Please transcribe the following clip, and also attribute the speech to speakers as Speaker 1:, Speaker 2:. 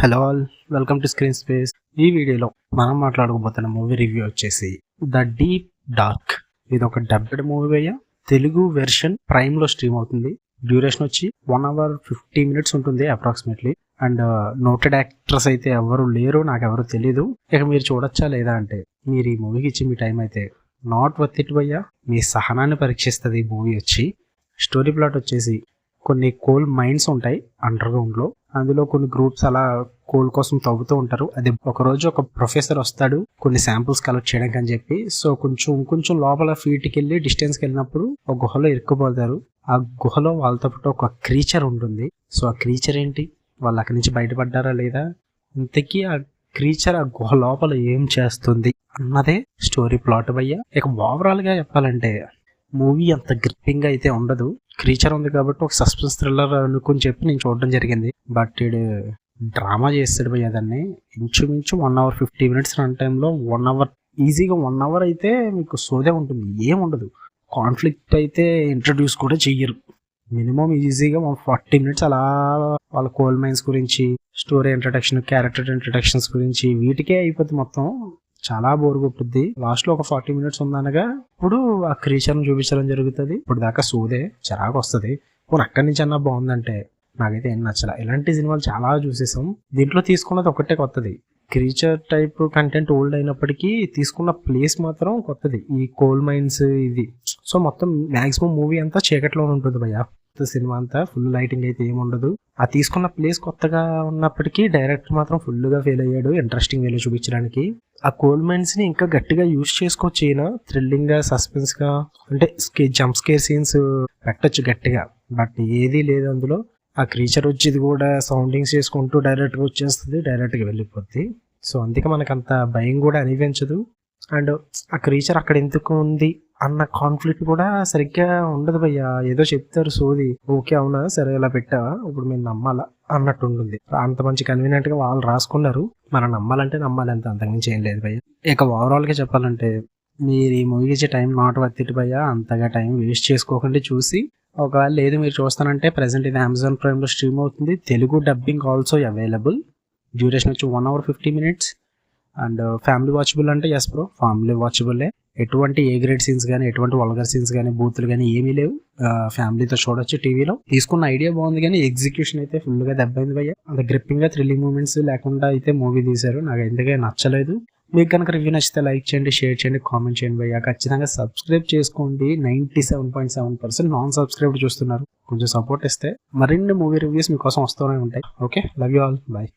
Speaker 1: Hello all, welcome to screen space. ఈ వీడియోలో మనం మాట్లాడుకోబోతున్న మూవీ రివ్యూ వచ్చేసి ద డీప్ డార్క్. ఇది ఒక డబ్బెడ్ మూవీ అయ్యా, తెలుగు వెర్షన్ ప్రైమ్ లో స్ట్రీమ్ అవుతుంది. డ్యూరేషన్ వచ్చి 1 hour 50 minutes ఉంటుంది అప్రాక్సిమేట్లీ. అండ్ నోటెడ్ యాక్టర్స్ అయితే ఎవరు లేరు, నాకు ఎవరు తెలీదు. ఇక మీరు చూడొచ్చా లేదా అంటే, మీరు ఈ మూవీకి ఇచ్చి మీ టైం అయితే నాట్ వర్త్ ఇట్ భయ్యా. మీ సహనాన్ని పరీక్షిస్తుంది ఈ మూవీ వచ్చి. స్టోరీ ప్లాట్ వచ్చేసి కొన్ని కోల్ మైన్స్ ఉంటాయి అండర్ గ్రౌండ్ లో. అందులో కొన్ని గ్రూప్స్ అలా కోల్ కోసం తవ్వుతూ ఉంటారు. అది ఒకరోజు ఒక ప్రొఫెసర్ వస్తాడు కొన్ని శాంపుల్స్ కలెక్ట్ చేయడానికి అని చెప్పి. సో కొంచెం లోపల ఫీట్కి వెళ్ళి డిస్టెన్స్కి వెళ్ళినప్పుడు ఒక గుహలో ఇరుక్కుపోతారు. ఆ గుహలో వాళ్ళతో పాటు ఒక క్రీచర్ ఉంటుంది. సో ఆ క్రీచర్ ఏంటి, వాళ్ళు అక్కడి నుంచి బయటపడ్డారా లేదా, ఇంతకీ ఆ క్రీచర్ ఆ గుహ లోపల ఏం చేస్తుంది అన్నదే స్టోరీ ప్లాట్ భయ్యా. ఇక ఓవరాల్ గా చెప్పాలంటే మూవీ అంత గ్రిప్పింగ్ అయితే ఉండదు. క్రీచర్ ఉంది కాబట్టి ఒక సస్పెన్స్ థ్రిల్లర్ అనుకుని చెప్పి నేను చూడడం జరిగింది. బట్ ఇడు డ్రామా చేస్తాడు భయ్య. దాన్ని ఇంచుమించు 1 hour 50 minutes రన్ టైంలో 1 hour ఈజీగా 1 hour అయితే మీకు సోదే ఉంటుంది, ఏం ఉండదు. కాన్ఫ్లిక్ట్ అయితే ఇంట్రడ్యూస్ కూడా చెయ్యరు. మినిమం ఈజీగా 40 minutes అలా వాళ్ళ కోల్ మైన్స్ గురించి, స్టోరీ ఇంట్రడక్షన్, క్యారెక్టర్ ఇంట్రడక్షన్స్ గురించి వీటికే అయిపోతుంది మొత్తం. చాలా బోర్ కొట్టుద్ది. లాస్ట్ లో ఒక 40 minutes ఉందనగా ఇప్పుడు ఆ క్రీచర్ చూపించడం జరుగుతుంది. ఇప్పుడు దాకా సోదే చిరాకు వస్తుంది. పోనీ అక్కడి నుంచి అన్నా బాగుందంటే నాకైతే ఏం నచ్చల. ఇలాంటి సినిమాలు చాలా చూసేసాం. దీంట్లో తీసుకున్నది ఒకటే కొత్తది. క్రీచర్ టైప్ కంటెంట్ ఓల్డ్ అయినప్పటికీ తీసుకున్న ప్లేస్ మాత్రం కొత్తది, ఈ కోల్ మైన్స్ ఇది. సో మొత్తం మాక్సిమం మూవీ అంతా చీకట్లో ఉంటుంది భయ్య. సినిమా అంతా ఫుల్ లైటింగ్ అయితే ఏముండదు. ఆ తీసుకున్న ప్లేస్ కొత్తగా ఉన్నప్పటికీ డైరెక్టర్ మాత్రం ఫుల్ గా ఫెయిల్ అయ్యాడు ఇంట్రెస్టింగ్ వేలో చూపించడానికి. ఆ కోల్ మైన్స్ ని ఇంకా గట్టిగా యూజ్ చేసుకోవచ్చు, అయినా థ్రిల్లింగ్ గా, సస్పెన్స్ గా, అంటే జంప్ స్కేర్ సీన్స్ పెట్టచ్చు గట్టిగా. బట్ ఏదీ లేదు అందులో. ఆ క్రీచర్ వచ్చి ఇది కూడా సౌండింగ్స్ చేసుకుంటూ డైరెక్ట్ గా వచ్చేస్తుంది, డైరెక్ట్ గా వెళ్ళిపోద్ది. సో అందుకే మనకు అంత భయం కూడా అనిపించదు. అండ్ ఆ క్రీచర్ అక్కడ ఎందుకు ఉంది అన్న కాన్ఫ్లిక్ట్ కూడా సరిగ్గా ఉండదు భయ్యా. ఏదో చెప్తారు సోది, ఓకే అవునా సరే ఇలా పెట్టావా ఇప్పుడు మేము నమ్మాలా అన్నట్టు ఉంటుంది. అంత మంచి కన్వీనియంట్ గా వాళ్ళు రాసుకున్నారు, మనం నమ్మాలంటే నమ్మాలి, అంత అంతకుమించి ఏం లేదు భయ్య. ఇక ఓవరాల్ గా చెప్పాలంటే మీరు ఈ మూవీకి ఇచ్చే టైం నాట్ వర్త్ ఇట్ భయ్య. అంతగా టైం వేస్ట్ చేసుకోకుండా చూసి, ఒకవేళ లేదు మీరు చూస్తానంటే ప్రెసెంట్ ఇది అమెజాన్ ప్రైమ్ లో స్ట్రీమ్ అవుతుంది. Telugu dubbing also available. Duration వచ్చి 1 hour 50 minutes. And family watchable అంటే ఎస్ బ్రో, ఫ్యామిలీ వాచబుల్లే. ఎటువంటి ఏ గ్రేడ్ సీన్స్ కానీ, ఎటువంటి వల్గర్ సీన్స్ కానీ, బూతులు కానీ ఏమీ లేవు. ఫ్యామిలీతో చూడొచ్చు టీవీలో. తీసుకున్న ఐడియా బాగుంది కానీ ఎగ్జిక్యూషన్ అయితే ఫుల్ గా దెబ్బైంది భయ్య. అంత గ్రిప్పింగ్ గా థ్రిల్లింగ్ మూమెంట్స్ లేకుండా అయితే మూవీ తీశారు. నాకు ఎందుకే నచ్చలేదు. మీకు కనుక రివ్యూ నచ్చితే లైక్ చేయండి, షేర్ చేయండి, కామెంట్ చేయండి భయ్య. ఖచ్చితంగా సబ్స్క్రైబ్ చేసుకోండి. 97.7% నాన్ సబ్స్క్రైబ్ చూస్తున్నారు. కొంచెం సపోర్ట్ ఇస్తే మరిన్ని మూవీ రివ్యూస్ మీకోసం వస్తూనే ఉంటాయి. Okay, love you all, bye.